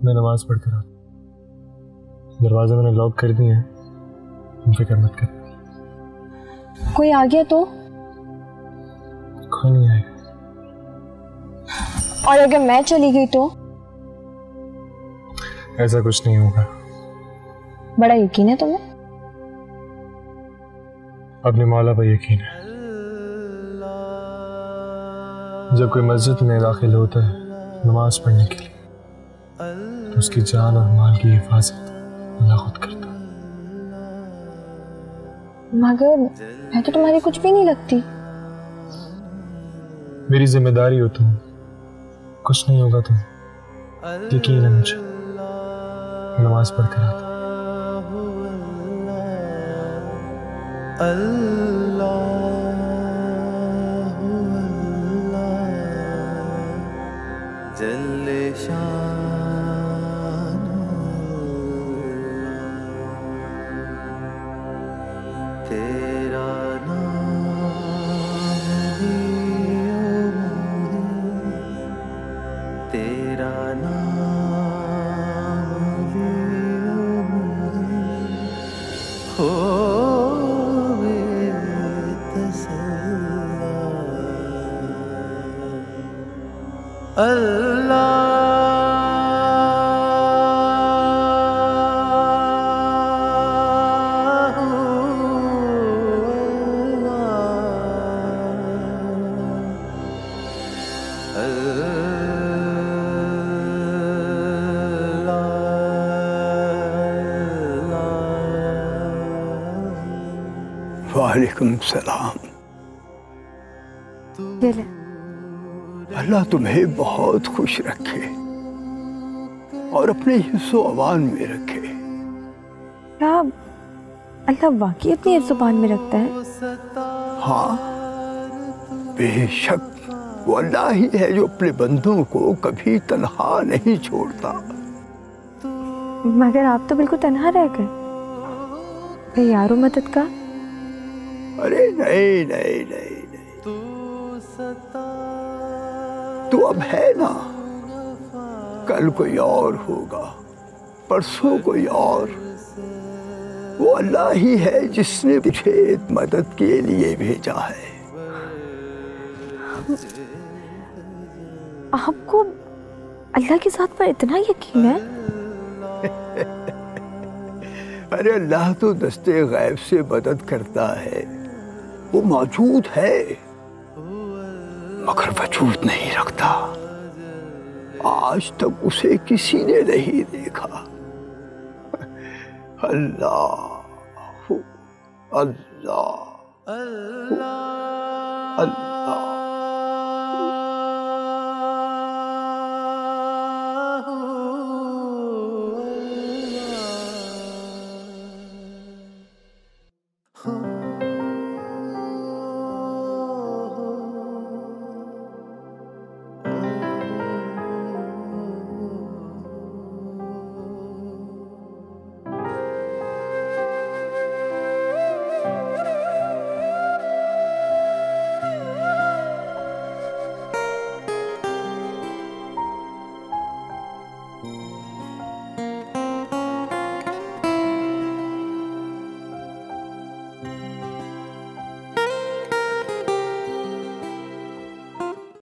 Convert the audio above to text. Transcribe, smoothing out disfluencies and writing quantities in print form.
मैं नमाज पढ़ कर आता। दरवाजा मैंने लॉक कर दिया है, फिक्र मत कर। कोई आ गया तो? कोई नहीं आएगा। और अगर मैं चली गई तो? ऐसा कुछ नहीं होगा। बड़ा यकीन है तुम्हें? अपने मौला पर यकीन है। जब कोई मस्जिद में दाखिल होता है नमाज पढ़ने के लिए, तो उसकी जान और माल की हिफाजत अल्लाह खुद करता है। मगर मैं तो तुम्हारी कुछ भी नहीं लगती। मेरी जिम्मेदारी हो तुम, कुछ नहीं होगा तुम, यकीन है मुझे। नमाज पढ़ कर आता। जल्ले शान तेरा नाम लियो तेरा नाम लियो हो वालेकुम सलाम। अल्लाह तुम्हें बहुत खुश रखे और अपने हिस्सो अवान में रखे। क्या अल्लाह वाकई अपनी जुबान में रखता है? हाँ, बेशक वो अल्लाह ही है जो अपने बंदों को कभी तन्हा नहीं छोड़ता। मगर आप तो बिल्कुल तन्हा रह गए। कोई यारो मदद का? अरे नहीं नहीं नहीं, तू अब है ना, कल कोई और होगा, परसों कोई और। वो अल्लाह ही है जिसने तुझे मदद के लिए भेजा है। आपको अल्लाह की ज़ात पर इतना यकीन है? अरे अल्लाह तो दस्ते गैब से मदद करता है। वो मौजूद है मगर वजूद नहीं रखता। आज तक उसे किसी ने नहीं देखा। अल्लाह अल्लाह अल्लाह।